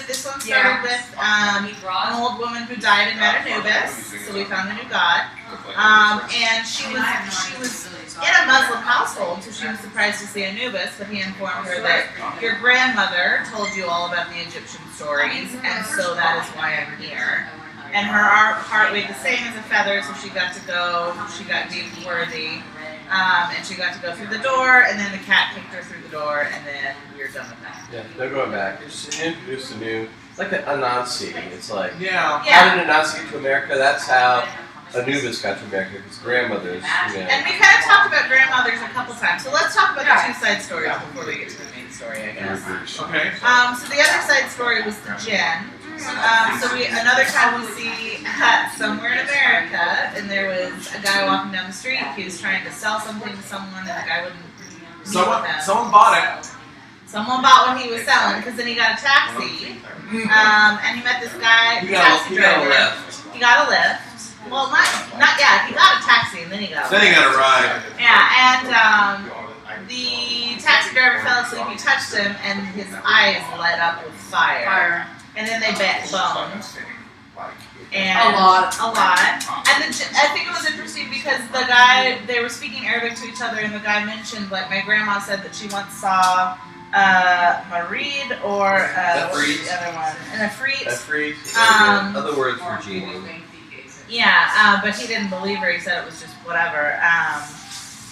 This one started with an old woman who died and met Anubis, so we found a new god. And she was in a Muslim household, so she was surprised to see Anubis, but he informed her that your grandmother told you all about the Egyptian stories, and so that is why I'm here. And her heart weighed the same as a feather, so she got deemed worthy. And she got to go through the door, and then the cat kicked her through the door, and then we were done with that. Yeah, they're going back. She introduced a new, like a Nazi. It's like, yeah. How did a Nazi get to America? That's how Anubis got to America, because grandmothers, And we kind of talked about grandmothers a couple times, so let's talk about the two side stories before we get to the main story, I guess. Okay. So the other side story was the djinn. Another time we see somewhere in America, and there was a guy walking down the street. He was trying to sell something to someone, and the guy wouldn't. Someone bought it. Someone bought what he was selling, because then he got a taxi, and he met this guy. He got a lift. He got a lift. Well, not yet. He got a taxi, and then he got a lift. Then he got a ride. Yeah, and the taxi driver fell asleep. He touched him, and his eyes lit up with fire. And then they boned. And a lot. And I think it was interesting because they were speaking Arabic to each other, and the guy mentioned, like, my grandma said that she once saw Marid or what's the other one? An Afrit. Other words for genie. Yeah, but he didn't believe her. He said it was just whatever.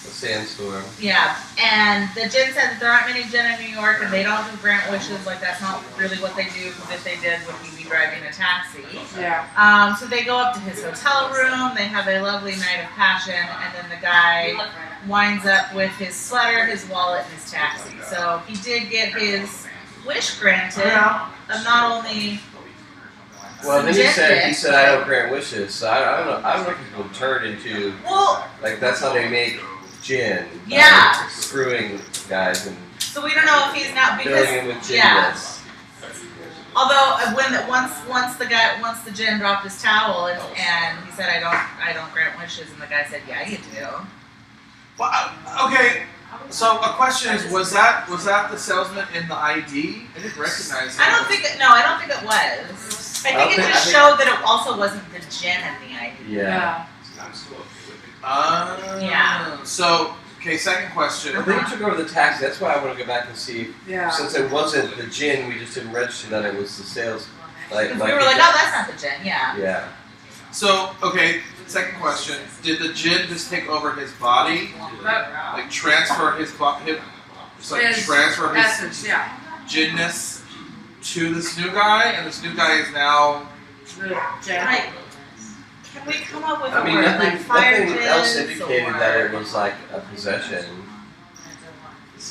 A sandstorm. Yeah, and the djinn said that there aren't many djinn in New York, and they don't grant wishes. Like, that's not really what they do, because if they did, would he be driving a taxi? Yeah. So they go up to his hotel room, they have a lovely night of passion, and then the guy winds up with his sweater, his wallet, and his taxi. So he did get his wish granted of not only... Well, then he said, I don't grant wishes. So I don't know if people turn into, like, that's how they make gin. Yeah. Screwing guys and so we don't know if he's not, because filling him with gin. Although once the djinn dropped his towel and he said, I don't grant wishes, and the guy said, yeah, you do. Well, okay. So a question is, was that the salesman in the ID? I didn't recognize him. I don't think it was. I think it just showed that it also wasn't the djinn in the ID. Yeah. Yeah. So, okay, second question. I think he took over the taxi. That's why I want to go back and see. Yeah. Since it wasn't the gin, we just didn't register that it was the sales. Like we were like, oh, that's not the djinn. Yeah. Yeah. So, okay, second question. Did the djinn just take over his body? Like transfer his body? Just like transfer his essence, djinness to this new guy? And this new guy is now... Can we come up with nothing else indicated that it was like a possession.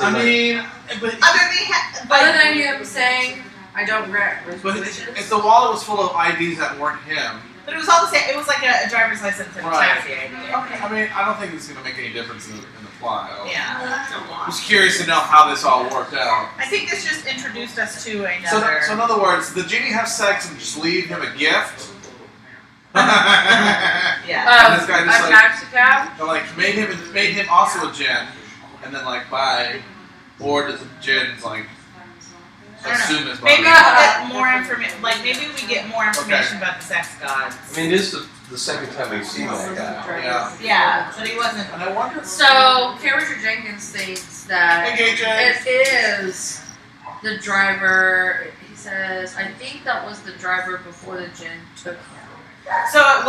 I mean, but other than him saying, I don't grant wishes. But if the wallet was full of IDs that weren't him... But it was all the same. It was like a driver's license and a taxi ID. Okay, I mean, I don't think it's going to make any difference in the plot. Yeah. I'm just curious to know how this all worked out. I think this just introduced us to another... So in other words, did the genie have sex and just leave him a gift? Yeah. And this guy just a taxi cab? Like made him also a djinn, and then like bye. Or does the djinn like assume his body? Maybe we'll get more information. Like maybe we get more information about the sex gods. I mean, this is the second time we've seen that guy. Yeah. Yeah, but he wasn't. And I wonder. So Richard Jenkins thinks that it is the driver. He says, I think that was the driver before the djinn took him. So it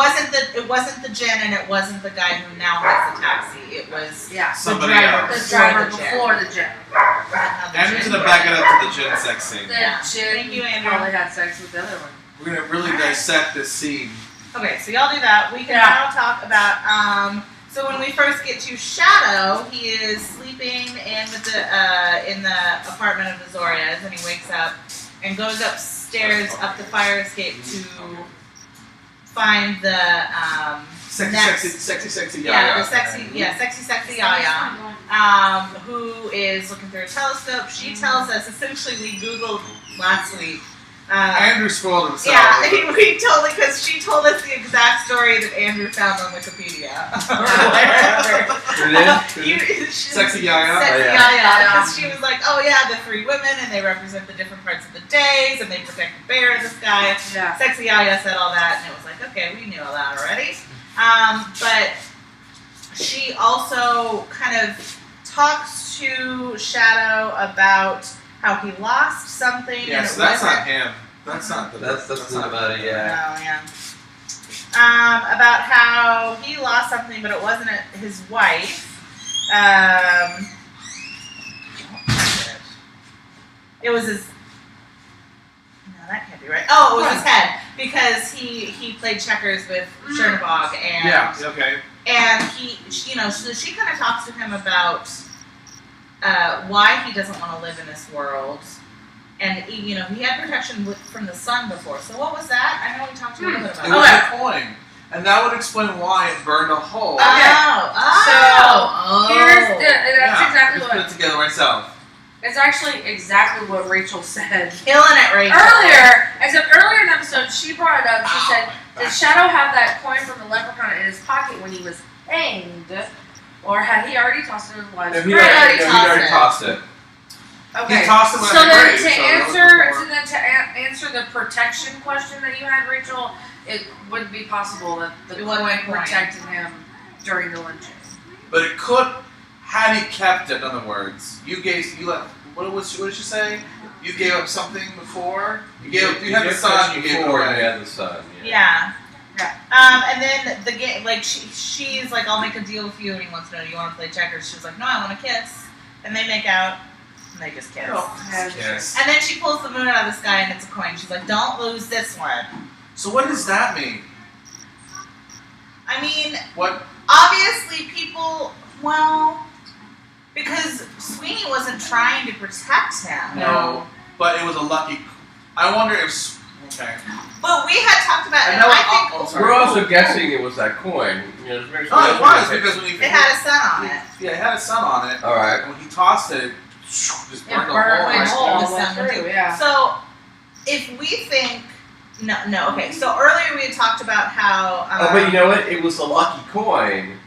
wasn't the djinn, and it wasn't the guy who now has the taxi. It was somebody else. The driver before the djinn. Andrew's gonna back it up to the djinn sex scene. The djinn probably had sex with the other one. We're gonna really dissect this scene. Okay, so y'all do that. We can now talk about. So when we first get to Shadow, he is sleeping in the apartment of the Zorias, and he wakes up and goes upstairs up the fire escape to find the sexy Yaya. Sexy Yaya, who is looking through a telescope. She tells us, essentially we Googled last week, Andrew spoiled himself. Yeah, we totally, because she told us the exact story that Andrew found on Wikipedia. Sexy Yaya? Sexy Yaya. Because she was like, oh yeah, the 3 women, and they represent the different parts of the days, and they protect the bear in the sky. Yeah. Sexy Yaya said all that, and it was like, okay, we knew all that already. But she also kind of talks to Shadow about how he lost something. Yes, and that's not him. That's not That's not about it, yeah. Oh, yeah. About how he lost something, but it wasn't his wife. It was his. No, that can't be right. Oh, it was his head, because he played checkers with Chernobog, and yeah, okay. And so she kind of talks to him about why he doesn't want to live in this world. And, he had protection from the sun before. So what was that? I know we talked a little bit about it. It was a coin. And that would explain why it burned a hole. Here's that's exactly what... put it together myself. It's actually exactly what Rachel said. Killing it, Rachel. Earlier in the episode, she brought it up. She said, did Shadow have that coin from the leprechaun in his pocket when he was hanged? Or had he already tossed it in his wife's grave? He already tossed it. Okay. He tossed it when so then grave, to answer the protection question that you had, Rachel, it would be possible that the coin protected him during the lynching. But it could, had he kept it, in other words, you let, what did she say? You gave up something before? You had the sun, you gave it away. You had the sun, yeah. And then the game, like she's like, I'll make a deal with you, and he wants to know, do you want to play checkers? She's like, no, I want to kiss. And they make out, and they just kiss. Yes. And then she pulls the moon out of the sky, and it's a coin. She's like, don't lose this one. So what does that mean? I mean, what? Obviously people, because Sweeney wasn't trying to protect him. No, but it was a lucky. I wonder if. Okay. But we had talked about, and I think we're also guessing it was that coin. It was because when it had a sun on it. Yeah, it had a sun on it. All right. When he tossed it, just burned the hole. Yeah. So if we think. No. Okay. So earlier we had talked about how. But you know what? It was a lucky coin,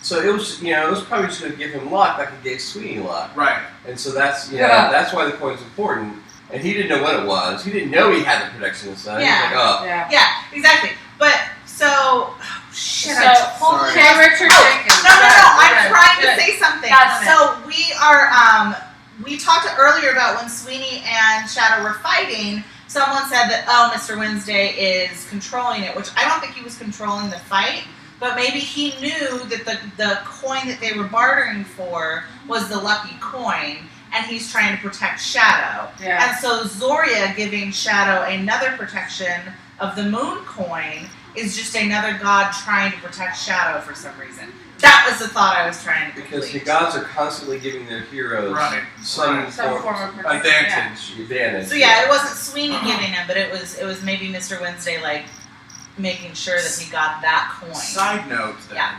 so it was. It was probably just going to give him luck, like it gave Sweeney luck. Right. And so that's why the coin's important. And he didn't know what it was. He didn't know he had the protection of the sun. Yeah. He was like, Yeah, exactly. But so shit. Richard Jenkins. No. I'm trying to say something. So we are. We talked earlier about when Sweeney and Shadow were fighting. Someone said that, Mr. Wednesday is controlling it, which I don't think he was controlling the fight, but maybe he knew that the coin that they were bartering for was the lucky coin, and he's trying to protect Shadow. Yeah. And so Zoria giving Shadow another protection of the moon coin is just another god trying to protect Shadow for some reason. That was the thought I was trying to complete. because the gods are constantly giving their heroes some form of advantage. So it wasn't Sweeney giving him, but it was maybe Mr. Wednesday like making sure that he got that coin. Side note then,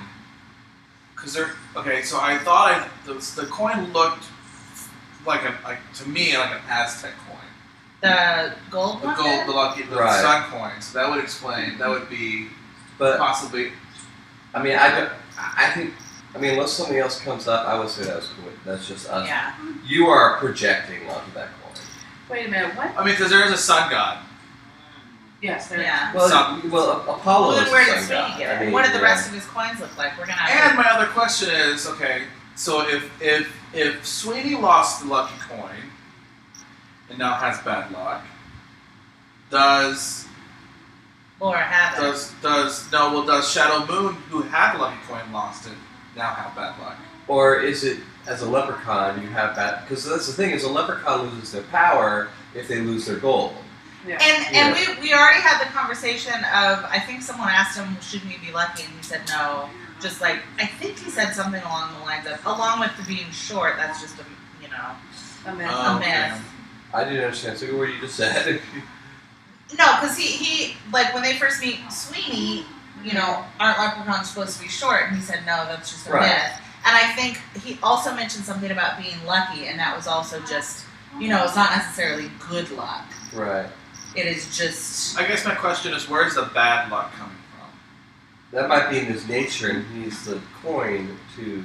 because so I thought the coin looked like to me like an Aztec coin. The gold one. The sun coin. So that would explain. That would be, possibly. I mean, I think. I mean, unless something else comes up, I would say that was cool. That's just us. Yeah. You are projecting onto that coin. Wait a minute, what? I mean, because there is a sun god. Yes, there is. Well, Apollo is where the did sun Sweeney god. get it? I mean, What did the rest of his coins look like? We're gonna. And my other question is, okay, so if Sweeney lost the lucky coin and now has bad luck, does Laura have it. Does Shadow Moon, who had the lucky coin, lost it, now have bad luck? Or is it, as a leprechaun, you have bad... Because that's the thing, is a leprechaun loses their power if they lose their gold. Yeah. And we already had the conversation of, I think someone asked him, shouldn't you be lucky? And he said no. Just like, I think he said something along the lines of, along with the being short, that's just a myth. A myth. I didn't understand. So what you just said. No, because he like when they first meet Sweeney, aren't leprechauns supposed to be short? And he said, no, that's just a myth. And I think he also mentioned something about being lucky, and that was also just, it's not necessarily good luck. Right. It is just... I guess my question is, where's the bad luck coming from? That might be in his nature, and he needs the coin to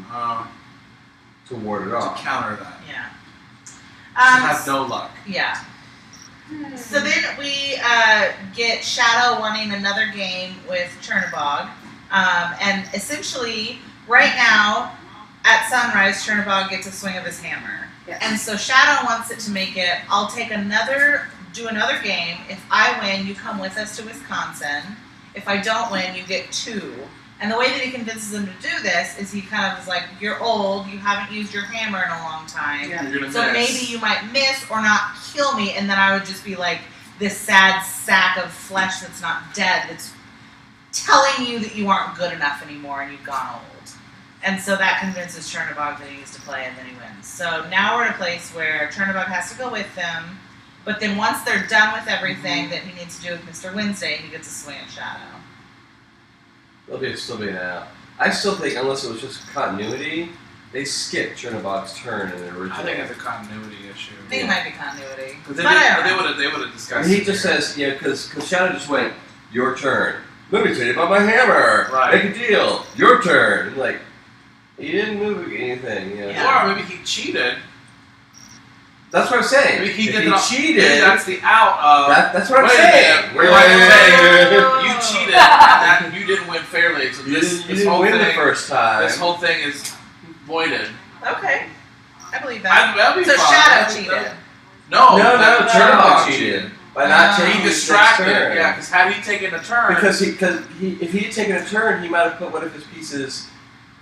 ward it off. To counter that. Yeah. To have no luck. Yeah. So then we get Shadow wanting another game with Chernabog. And essentially, right now, at sunrise, Chernabog gets a swing of his hammer. Yes. And so Shadow wants it to make it, I'll do another game. If I win, you come with us to Wisconsin. If I don't win, you get 2. And the way that he convinces him to do this is he kind of is like, you're old, you haven't used your hammer in a long time. Yeah. You're gonna So miss. maybe you might miss or not kill me, and then I would just be like this sad sack of flesh that's not dead, that's telling you that you aren't good enough anymore and you've gone old. And so that convinces Chernabog that he needs to play, and then he wins. So now we're in a place where Chernabog has to go with them, but then once they're done with everything that he needs to do with Mr. Wednesday, he gets a swing at Shadow. They'll still be an out. I still think, unless it was just continuity, they skipped Chernabog's turn in the original. I think it's a continuity issue. I think it might be continuity. Because they would have discussed. And he just says, because Shadow just went, your turn. Let me tell you about my hammer. Right. Make a deal. Your turn. And like, he didn't move anything. Yeah. Or maybe he cheated. That's what I'm saying. Maybe he if did he it. cheated. Maybe that's the out of. That's what I'm Wait a saying. minute. We're like saying you cheated and that you didn't win fairly. So You this didn't whole win thing, the first time. This whole thing is voided. Okay. I believe that. That'd be So fine. Shadow cheated. No, No, Chernabog cheated by not taking He his distracted. turn. Yeah, because had he taken a turn, Because if he had taken a turn, he might have put one of his pieces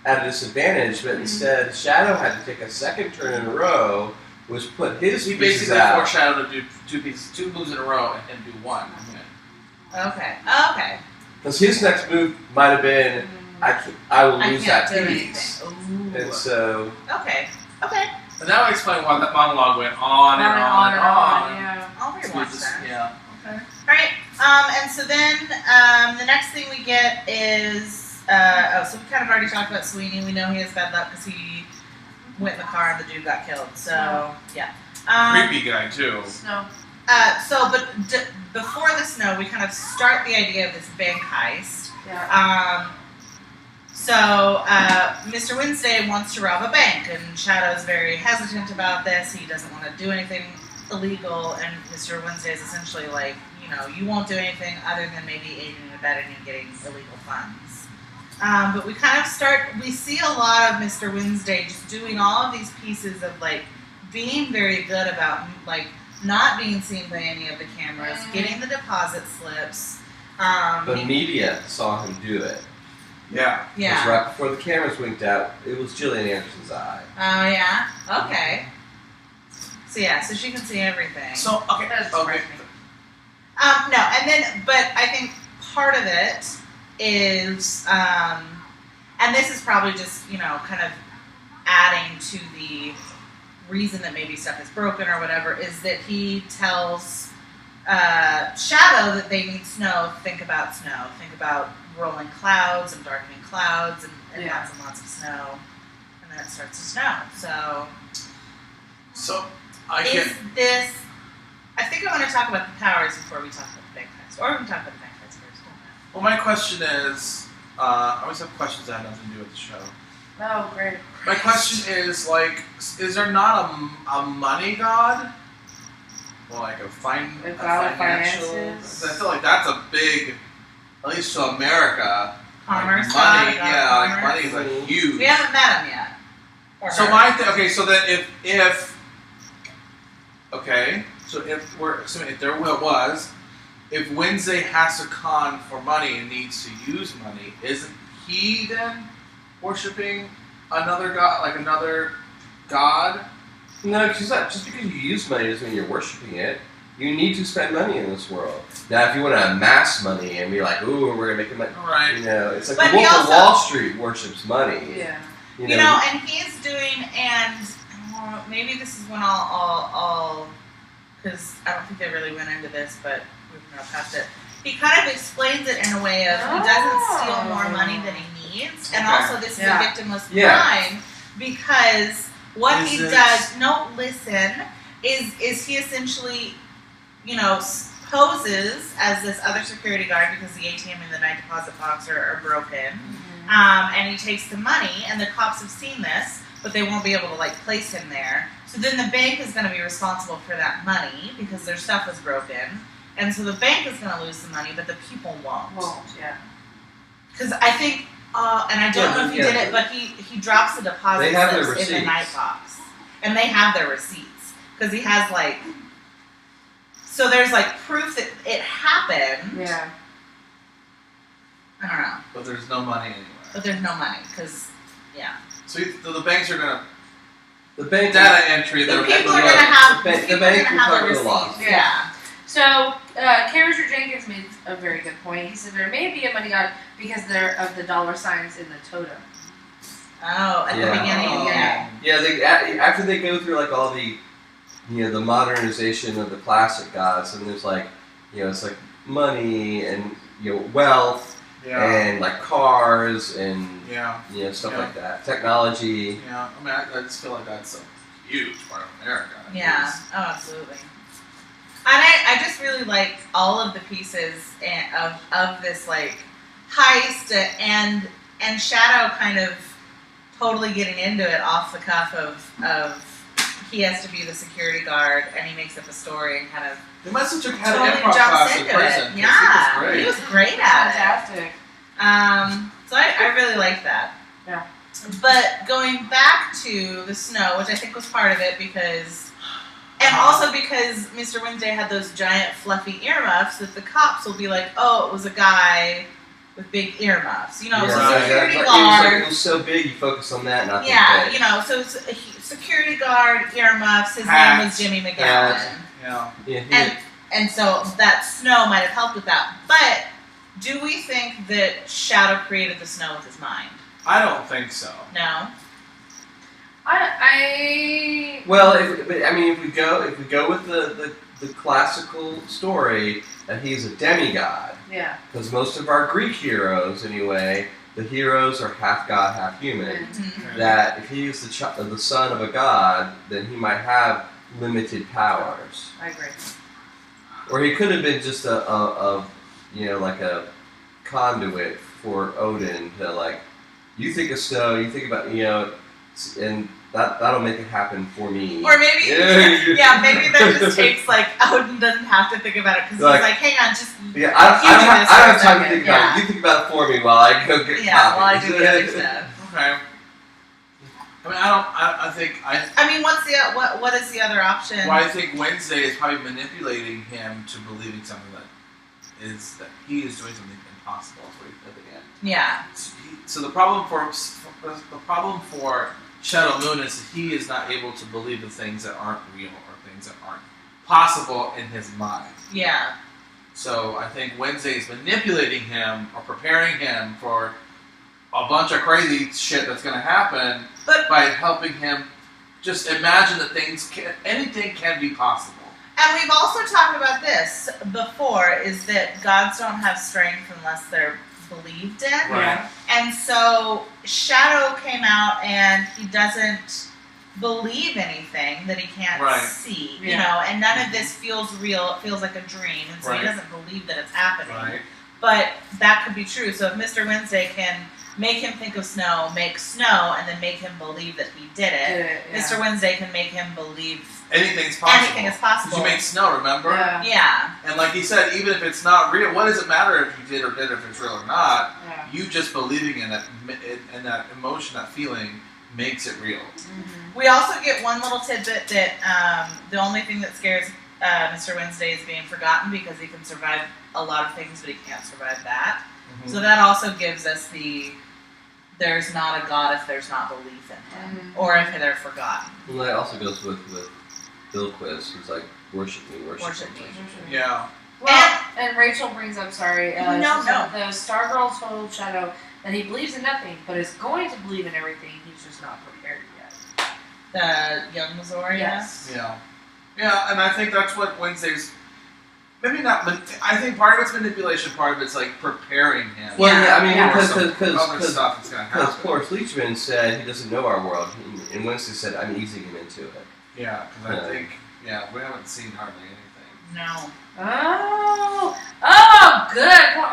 at a disadvantage. But instead, Shadow had to take a second turn in a row, which put his he pieces basically out. forced Shadow to do two moves in a row and do one. Okay. Okay. Because his next move might have been, I will I lose can't that do piece. anything. Ooh. And so, Okay. Okay. And that would explain why that monologue went on and on and on. Yeah. I'll So we rewatch just- that. Yeah. Okay. Alright, and so then the next thing we get is, so we kind of already talked about Sweeney. We know he has bad luck because he went in the car and the dude got killed. So, yeah. Creepy guy too. Snow. But before the snow, we kind of start the idea of this bank heist. Yeah. So Mr. Wednesday wants to rob a bank, and Shadow's very hesitant about this. He doesn't want to do anything illegal, and Mr. Wednesday is essentially like, you won't do anything other than maybe aiding and abetting and getting illegal funds. But we see a lot of Mr. Wednesday just doing all of these pieces of like being very good about like not being seen by any of the cameras, getting the deposit slips. the media saw him do it. Yeah. Yeah. Because right before the cameras winked out, it was Gillian Anderson's eye. Oh, yeah? Okay. So, yeah, so she can see everything. So okay. That's Okay. No, and then, but I think part of it is, and this is probably just, kind of adding to the reason that maybe stuff is broken or whatever, is that he tells Shadow that they need snow, think about rolling clouds and darkening clouds and lots and lots of snow. And then it starts to snow. So I think I want to talk about the powers before we talk about the bank heist. Or we can talk about the bank heist first. Well, my question is, I always have questions that have nothing to do with the show. Oh, great. My question is, is there not a money god? Or like a god of financial? finances? I feel like that's a big, at least to America. Commerce like money, god, yeah, like commerce. money is like huge. We haven't met him yet. Or So her. okay, so that if okay, so if we're assuming if there was, if Wednesday has to con for money and needs to use money, isn't he then worshiping another god, like another god? No, because just because you use money doesn't mean you're worshiping it. You need to spend money in this world. Now, if you want to amass money and be like, ooh, we're going to make money, Right. it's like But the he Wolf of also- Wall Street worships money. Yeah. And he's doing, and maybe this is when I'll, because I don't think they really went into this, but we've now past it. He kind of explains it in a way of he doesn't steal more money than he needs, and Okay. also this is a victimless Yeah. crime because what Is he it- does. No, listen. Is he essentially, poses as this other security guard because the ATM and the night deposit box are broken. And he takes the money, and the cops have seen this, but they won't be able to place him there. So then the bank is going to be responsible for that money because their stuff was broken, and so the bank is going to lose the money, but the people won't. Yeah. Because I think, and I don't know if he did it, but he drops the deposit slips in the night box, and they have their receipts because he has so there's proof that it happened. Yeah. I don't know. But there's no money anywhere. But there's no money because, So the banks are gonna bank data entry. The people are gonna have the bank will cover the loss. Yeah. So, Richard Jenkins made a very good point. He said there may be a money god because of the dollar signs in the totem. Oh, at the beginning, Yeah, after they go through all the, the modernization of the classic gods, and there's it's money and wealth. Yeah. And cars and stuff like that, technology. Yeah, I mean, I just feel like that's a huge part of America. Yeah. Oh, absolutely. And I just really like all of the pieces of this heist and Shadow kind of totally getting into it off the cuff of he has to be the security guard, and he makes up a story and kind of. They must have had totally an improv class in person. Yeah, he was great at Fantastic. it. So I really like that. Yeah. But going back to the snow, which I think was part of it because, and also because Mr. Wednesday had those giant fluffy earmuffs that the cops will be like, oh, it was a guy with big earmuffs. It was a security guard. It was so big, you focus on that, not the head. So it's a security guard, earmuffs. His name was Jimmy McGowan. Yeah. And so that snow might have helped with that. But do we think that Shadow created the snow with his mind? I don't think so. No. Well, if we go with the classical story that he's a demigod. Yeah. Because most of our Greek heroes, anyway, the heroes are half god, half human. Mm-hmm. That if he is the son of a god, then he might have limited powers. I agree. Or he could have been just a conduit for Odin to you think of snow, you think about and that'll make it happen for me. Or maybe maybe that just takes Odin doesn't have to think about it because he's hang on, just I don't have time to think about it. You think about it for me while I go get copies. While I do the other stuff. Okay. I mean, what is the other option? Well, I think Wednesday is probably manipulating him to believing something that he is doing something impossible at the end. Yeah. So the problem for Shadow Moon is that he is not able to believe the things that aren't real or things that aren't possible in his mind. Yeah. So I think Wednesday is manipulating him or preparing him for a bunch of crazy shit that's going to happen by helping him just imagine that anything can be possible. And we've also talked about this before, is that gods don't have strength unless they're believed in. Right. And so Shadow came out and he doesn't believe anything that he can't see, and none of this feels real. It feels like a dream, and so he doesn't believe that it's happening. Right. But that could be true. So if Mr. Wednesday can make him think of snow, make snow, and then make him believe that he did it, Mr. Wednesday can make him believe anything's possible. Anything is possible. Because you make snow, remember? Yeah. And like he said, even if it's not real, what does it matter if you did or did, if it's real or not? Yeah. You just believing in it, and that emotion, that feeling, makes it real. Mm-hmm. We also get one little tidbit that the only thing that scares Mr. Wednesday is being forgotten, because he can survive a lot of things, but he can't survive that. Mm-hmm. So that also gives us there's not a God if there's not belief in him, or if they're forgotten. Well, that also goes with Bill Quiz, who's like, worship me. Yeah. Well, and Rachel brings up, the Stargirl told Shadow that he believes in nothing, but is going to believe in everything. He's just not prepared yet. The young Missouri? Yes. Yeah. Yeah, and I think that's what Wednesday's... Maybe not, but I think part of it's manipulation, part of it's like preparing him. Well, yeah, I mean, because Cloris Leachman said he doesn't know our world, and Wednesday said, I'm easing him into it. Yeah, because I think, we haven't seen hardly anything. No.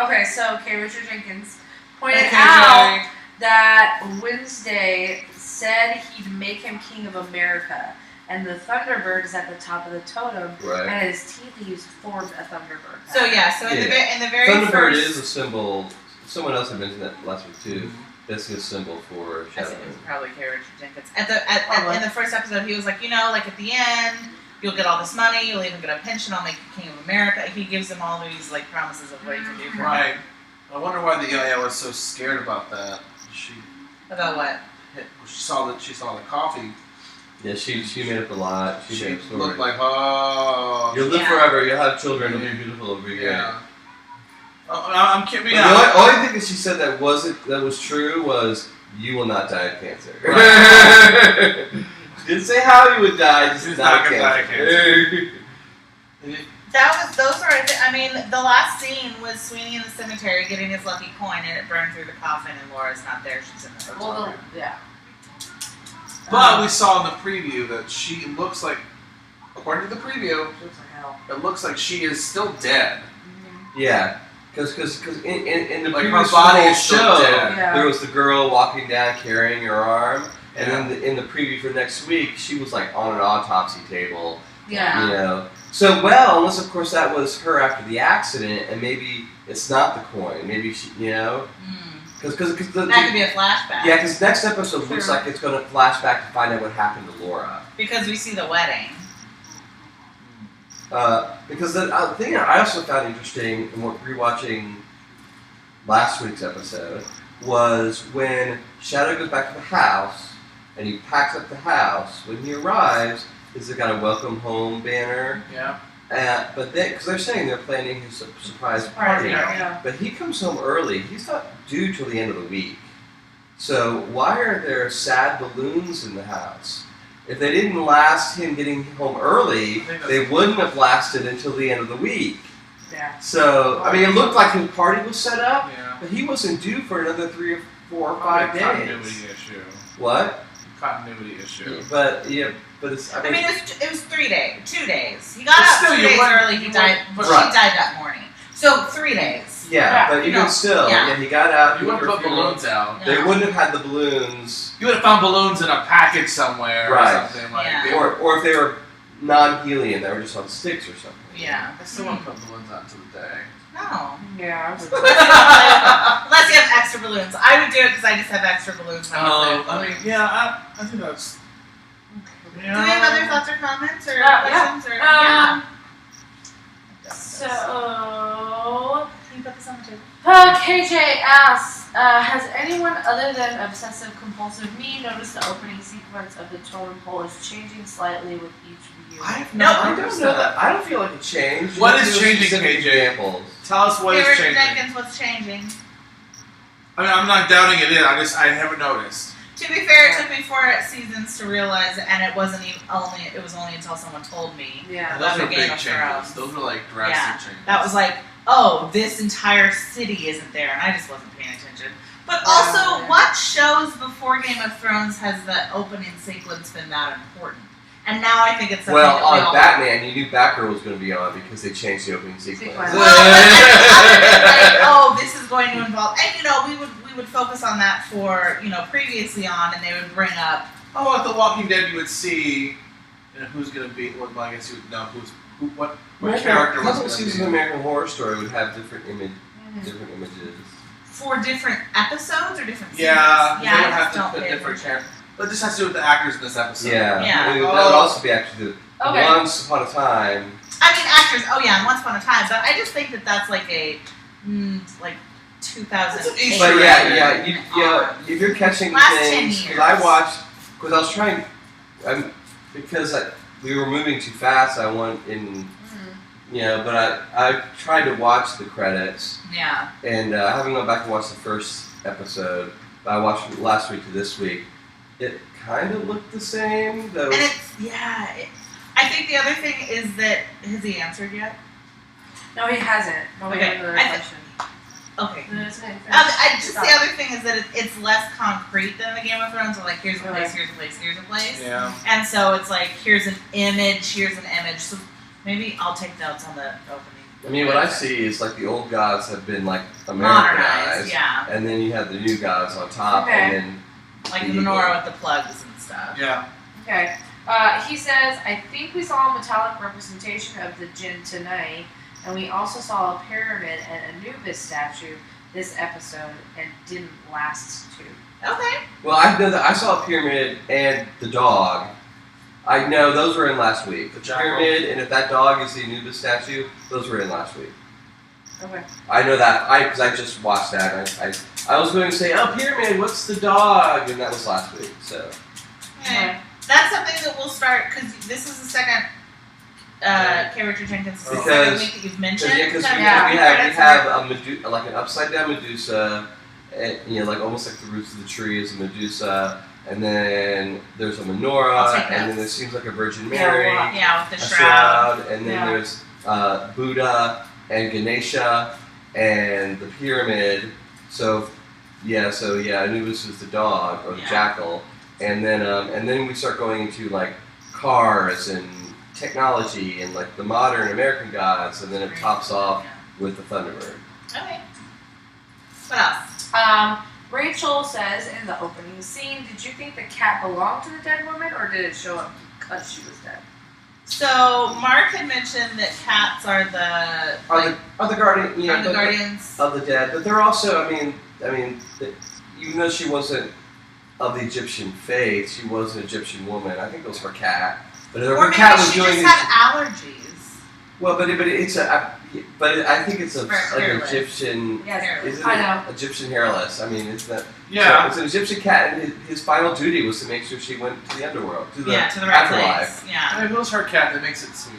Okay, so Richard Jenkins pointed Hey, out that Wednesday said he'd make him king of America, and the Thunderbird is at the top of the totem, Right. and his teeth he's formed a Thunderbird. So in the very Thunderbird first, is a symbol. Someone else had mentioned that last week too. That's a symbol for I Shadow. think it was probably Richard Jenkins. In the first episode, he was like, like at the end, you'll get all this money, you'll even get a pension, I'll make you king of America. He gives them all these like promises of what he can do for him. Right. I wonder why the Yaya was so scared about that. She About what? saw the coffee. Yeah, she made up a lot. She made up stories. Looked like, oh. You'll live Yeah. forever. You'll have children. It'll be beautiful. It'll be great. Yeah. I'm kidding. The only thing that she said that was true was you will not die of cancer. Right. She didn't say how you would die. Just She's not not of gonna die of cancer. The last scene was Sweeney in the cemetery getting his lucky coin, and it burned through the coffin, and Laura's not there. She's in the hotel room. Yeah. But we saw in the preview that she looks like, according to the preview, Looks like hell. it looks like she is still dead. Yeah, because in the Like, her previous body whole is still show, dead. Yeah. there was the girl walking down carrying her arm, and Yeah. then in the preview for next week, she was like on an autopsy table. Yeah. You know. So unless of course that was her after the accident, and maybe it's not the coin. Maybe she, because That could be a flashback. yeah, because next episode looks Sure. like it's going to flash back to find out what happened to Laura. Because we see the wedding. Because the thing I also found interesting in rewatching last week's episode was when Shadow goes back to the house and he packs up the house. When he arrives, is it got a welcome home banner? Yeah. But then, because they're saying they're planning his surprise party, Yeah. but he comes home early. He's not due till the end of the week. So why are there sad balloons in the house? If they didn't last him getting home early, they wouldn't have lasted until the end of the week. Yeah. So, I mean, it looked like his party was set up, Yeah. but he wasn't due for another 3 or 4 or 5 days. Continuity issue. What? Continuity issue. But it's. I mean, it was 3 days, 2 days. He got But up still, 2 you days went- early. He died. but- She Right. died that morning. So 3 days. Yeah, but even still, yeah. he got out. You wouldn't put balloons out. They No. wouldn't have had the balloons, You would have found balloons in a package somewhere Right. or something like Yeah. that. or if they were non-helium, they were just on sticks or something. Yeah. I still want to put balloons out to the day. No. Yeah. Unless you have extra balloons. I would do it because I just have extra balloons. when I play I with mean, yeah, I think that's. Do we have other thoughts or comments or Yeah. questions? Or, yeah. So, Can you put this on the table? KJ asks, has anyone other than obsessive compulsive me noticed the opening sequence of the totem pole is changing slightly with each view? I No, don't know that. I don't feel like it changed. What You is have to give changing, specific KJ? Examples. Tell us what is Richard changing. Jenkins, what's changing? I mean, I'm not doubting it in. I haven't noticed. To be fair, it took me 4 seasons to realize, and it wasn't even it was only until someone told me. Yeah. Those the are Game big of changes. Thrones. Those are like drastic changes. That was like, oh, this entire city isn't there, and I just wasn't paying attention. But also, Yeah. what shows before Game of Thrones has the opening sequence been that important? And now I think it's something Well, that we on all Batman, you knew Batgirl was going to be on because they changed the opening sequence. Sequence. Well, but other than like, oh, this is going to involve, and we would focus on that for previously on, and they would bring up. Oh, at The Walking Dead, you would see who's going to be. Well, I guess you would know what character A was couple going seasons to of be. American Horror Story would have different images. For different episodes or different seasons? Yeah, they Yeah, would I have just to don't put pay different attention. characters. But this has to do with the actors in this episode. Yeah, Yeah. I mean, that would also be actually the Okay. Once Upon a Time. I mean, actors. Oh yeah, and Once Upon a Time. But I just think that that's like a like 2008. But Yeah, if you're catching Last 10 things, years. because I watched, because I was trying, we were moving too fast. I went in, but I tried to watch the credits, Yeah. and I haven't gone back and watched the first episode. But I watched it last week to this week. It kind of looked the same, though. And it's I think the other thing is that has he answered yet? No, he hasn't. No, we Okay. have another I thi- question. Okay. No, it's fine. Just the other thing is that it's less concrete than the Game of Thrones. So like, here's a place, here's a place, here's a place. Yeah. And so it's like, here's an image. So Maybe I'll take notes on the opening. I mean, what I see is like the old gods have been like Modernized, Americanized, yeah. and then you have the new gods on top, Okay. and then Like the menorah with the plugs and stuff. Yeah. Okay. He says, I think we saw a metallic representation of the Jinn tonight, and we also saw a pyramid and Anubis statue this episode, and didn't last too. Okay. well, I know that I saw a pyramid and the dog. I know those were in last week. The Jackal. pyramid and if that dog is the Anubis statue, those were in last week. Okay. I know that because I just watched that. And I was going to say, oh, pyramid, what's the dog? And that was last week. So Okay. That's something that we'll start, because this is the second K. Richard Jenkins, this is the second week that you've mentioned. because we Yeah. have a like an upside down Medusa, and, like almost like the roots of the tree is a Medusa, and then there's a I'll menorah, take and then notes. there seems like a Virgin Mary, Yeah, with the a shroud. and then Yeah. there's Buddha and Ganesha and the pyramid. So Anubis is the dog or the Yeah. jackal, and then we start going into like cars and technology and like the modern American gods, and then it tops off with the Thunderbird. Okay. What else? Rachel says in the opening scene, did you think the cat belonged to the dead woman, or did it show up because she was dead? So Mark had mentioned that cats are the Are the guardian? are the guardians. of the dead, but they're also. Even though she wasn't of the Egyptian faith, she was an Egyptian woman. I think it was her cat. But Or her maybe cat was she doing just had allergies. well, but I think it's like Hairless. Egyptian. Yes, Isn't I it know. Egyptian hairless? I mean, it's not. Yeah. So it's an Egyptian cat, and his final duty was to make sure she went to the underworld, to the To the right afterlife. place. Yeah. I mean, it was her cat that makes it sweet.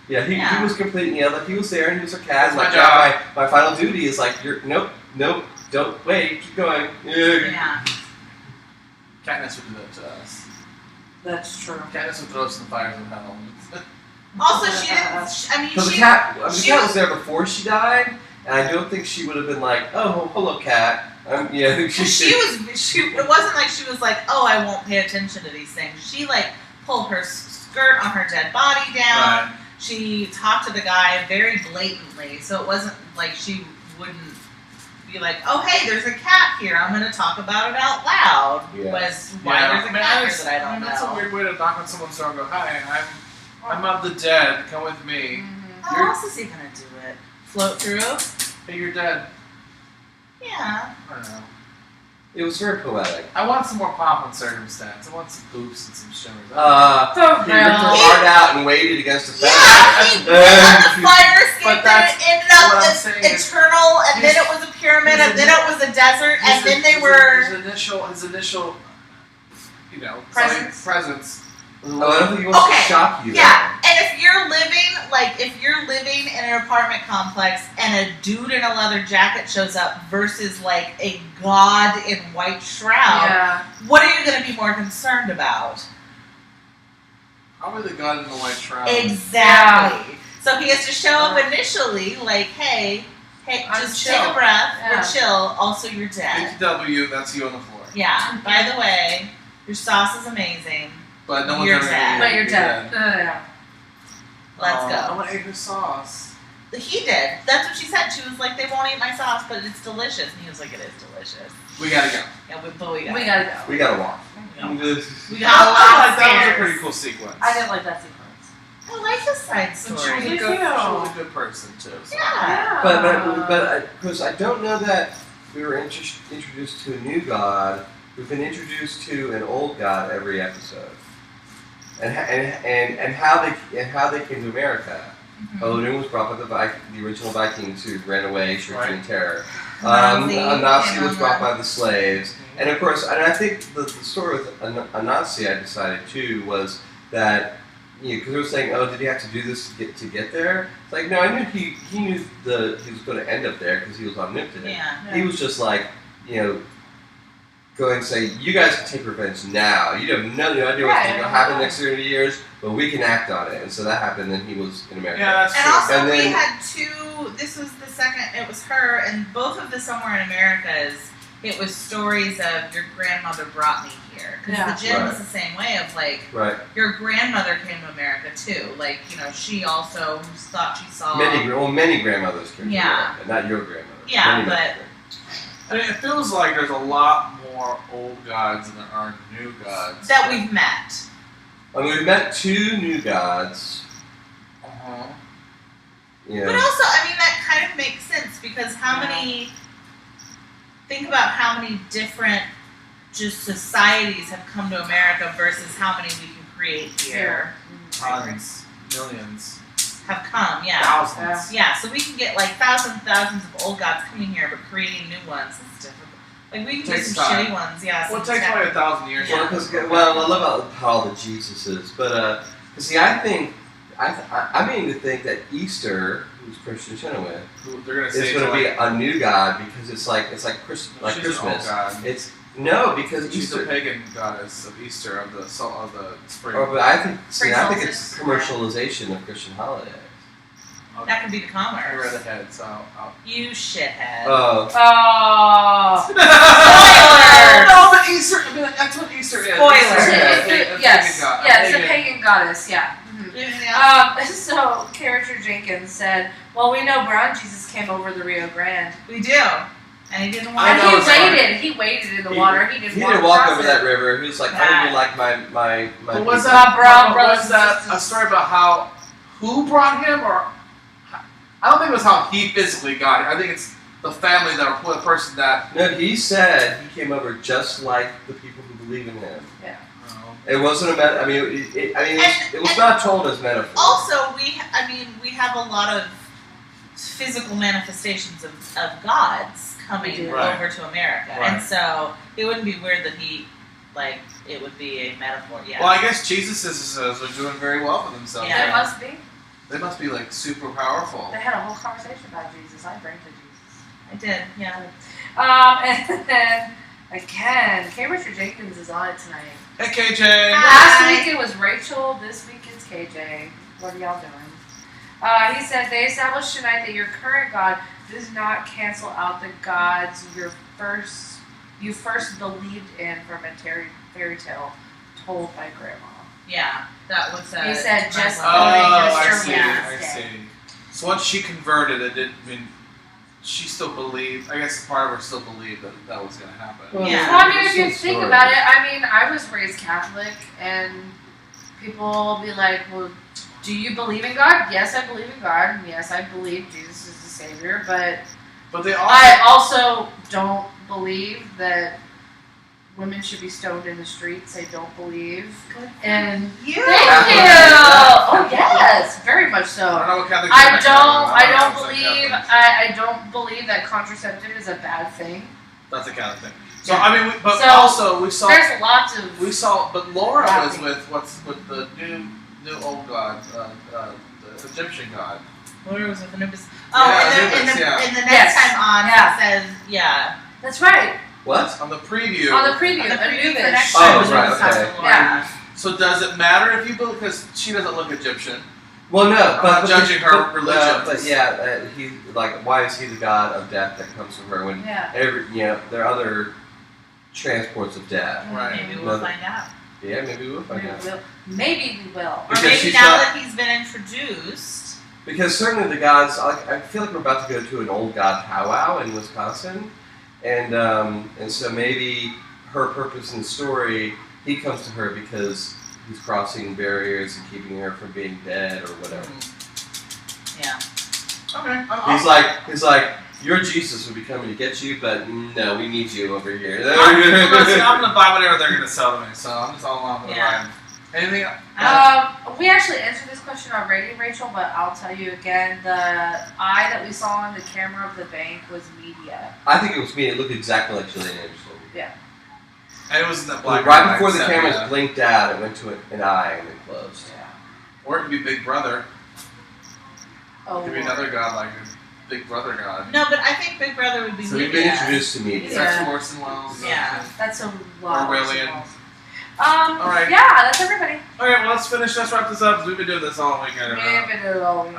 Yeah, he Yeah. was completely like he was there, and he was her cat. And That's like, my job. yeah, my final duty is like, nope, don't wait, keep going. Yeah. Katniss would do that to us. That's true. Katniss would throw us in the fires of hell. Also, she didn't. I mean, So the she. cat she was was- there before she died, and I don't think she would have been like, oh, hello, cat. She was. It wasn't like she was like, oh, I won't pay attention to these things. She like pulled her skirt on her dead body down. Right. She talked to the guy very blatantly, so it wasn't like she wouldn't be like, oh, hey, there's a cat here. I'm going to talk about it out loud. Yeah. Was why there's a cat here that I don't know. That's a weird way to knock on someone's door and go, hi, I'm of the dead. Come with me. How else is he going to do it? Float through? Hey, you're dead. Yeah. I don't know. It was very poetic. I want some more pomp and circumstance. I want some hoops and some shimmers. He ripped her He- heart out and waited against the fence. Yeah, he lit the fire escape, But and that's it ended what up I'm as saying is- eternal, and then it was a pyramid, and then it was a desert, and then they were. His initial, Presence. Oh, I don't think he wants Okay, to shock you. Yeah, and if you're living in an apartment complex and a dude in a leather jacket shows up versus like a god in white shroud, Yeah. what are you going to be more concerned about? Probably the god in the white shroud. Exactly. So he has to show up initially, like, hey, I'm just chill. take a breath. Yeah. We're chill. Also, you're dead. BTW, that's you on the floor. Yeah. By the way, your sauce is amazing. But no one's You're ever dead. gonna But be you're dead. Yeah. Let's No go. one ate her sauce. He did. That's what she said. She was like, they won't eat my sauce, but it's delicious. And he was like, it is delicious. We gotta go. Yeah, but we got We gotta go. We gotta walk. We got a lot I of thought that was a stairs. pretty cool sequence. I didn't like that sequence. I like his side And she story. was, a Me good, too. she was a good person too. So. Yeah. But because I don't know that we were introduced to a new god. We've been introduced to an old god every episode, and how they came to America. Mhm. Odin was brought by the original Vikings who ran away, shrieking in terror. Nazi Anansi came was on brought the- by the slaves, and of course, and I think the story with Anansi I decided too was that because they were saying, oh, did he have to do this to get there? It's like no, I knew he knew he was going to end up there because he was omnipotent. Yeah. He was just like going and say, you guys can take revenge now. You have no idea what's going to happen next 30 years, but we can act on it. And so that happened, and he was in America. Yeah, that's And true. also, And we then- had two. This was the second. It was her, and both of the Somewhere in Americas. it was stories of your grandmother brought me here. Because the gin was the same way of like, your grandmother came to America too. Like, you know, she also thought she saw many grandmothers came to America, not your grandmother. Yeah, but I mean, it feels like there's a lot more old gods than there are new gods that we've met. I mean, we've met 2 new gods. Yeah. But also, I mean, that kind of makes sense because how many? Think about how many different just societies have come to America versus how many we can create here. Tons, millions have come. Thousands. Yeah, so we can get like thousands of old gods coming here, but creating new ones. That's difficult. Like we can do some shitty ones. Yeah. Well, it takes probably 1,000 years. Well, I love how all the Jesuses, but see, I mean to think that Easter, who's Christian Chenoweth, is going to be a new god because it's like Christmas. It's because she's Easter, the pagan goddess of Easter of the spring. But I think it's commercialization of Christian holidays. Okay. That could be the commerce. I read ahead, so you shithead. Oh. Spoiler! No, but Easter. I mean, that's what Easter is. Spoiler. It's a pagan goddess. Yeah. Mm-hmm. So Character Jenkins said, "Well, we know Brown Jesus came over the Rio Grande. We do, and he didn't walk. And he waited in the water. He didn't walk over that river. He was like, I didn't like my. But was that a story about who brought him, or I don't think it was how he physically got it. I think it's the family that or the person that. No, he said he came over just like the people who believe in him. Yeah. It wasn't it was not told as metaphor. Also, we have a lot of physical manifestations of gods coming over to America, and so it wouldn't be weird that it would be a metaphor. Yeah. Well, I guess Jesus are doing very well for themselves. Yeah, they must be. They must be like super powerful. They had a whole conversation about Jesus. I drank to Jesus. I did. Yeah. And then again, K. Richard Jenkins is on it tonight. Hey, KJ! Last week it was Rachel, this week it's KJ. What are y'all doing? He said, they established tonight that your current God does not cancel out the gods you first believed in from a fairy tale told by Grandma. Yeah, that was he said, just I see. So once she converted, it didn't mean... She still believed, I guess part of her still believed that was going to happen. Well, I mean, if you think about it, I mean, I was raised Catholic, and people be like, well, do you believe in God? Yes, I believe in God, and yes, I believe Jesus is the Savior, but I also don't believe that women should be stoned in the streets. I don't believe. And thank you. Oh yes, very much so. I don't believe that contraceptive is a bad thing. That's a kind of thing. So I mean, also we saw. There's lots of. We saw, but Laura was with the new old god, the Egyptian god. Laura was with Anubis. In the next time on, it says That's right. What? On the preview. Anubis. Oh, right, okay. Yeah. So does it matter if you believe, because she doesn't look Egyptian? Well, no, but judging her religion. Why is he the god of death that comes from her when there are other transports of death? Right. Maybe we'll find out. Yeah, maybe we'll find out. Maybe we will. Or maybe now that he's been introduced. Because certainly the gods, I feel like we're about to go to an old god powwow in Wisconsin. And so maybe her purpose in the story, he comes to her because he's crossing barriers and keeping her from being dead or whatever. Yeah. Okay. He's like, your Jesus will be coming to get you, but no, we need you over here. I'm going to buy whatever they're going to sell to me, so I'm just all along with the line. Anything else? We actually answered this question already, Rachel, but I'll tell you again. The eye that we saw on the camera of the bank was media. I think it was media. It looked exactly like Gillian Anderson. Yeah. And it was in the black. Right before the cameras blinked out, it went to an eye and then closed. Yeah. Or it could be Big Brother. Oh. It could be another god like a Big Brother god. No, but I think Big Brother would be so media. we've been introduced to media. That's Orson Welles. Yeah. That's a lot. Orwellian. All right. Yeah, that's everybody. Okay, well let's wrap this up because we've been doing this all weekend. We've been doing it all weekend.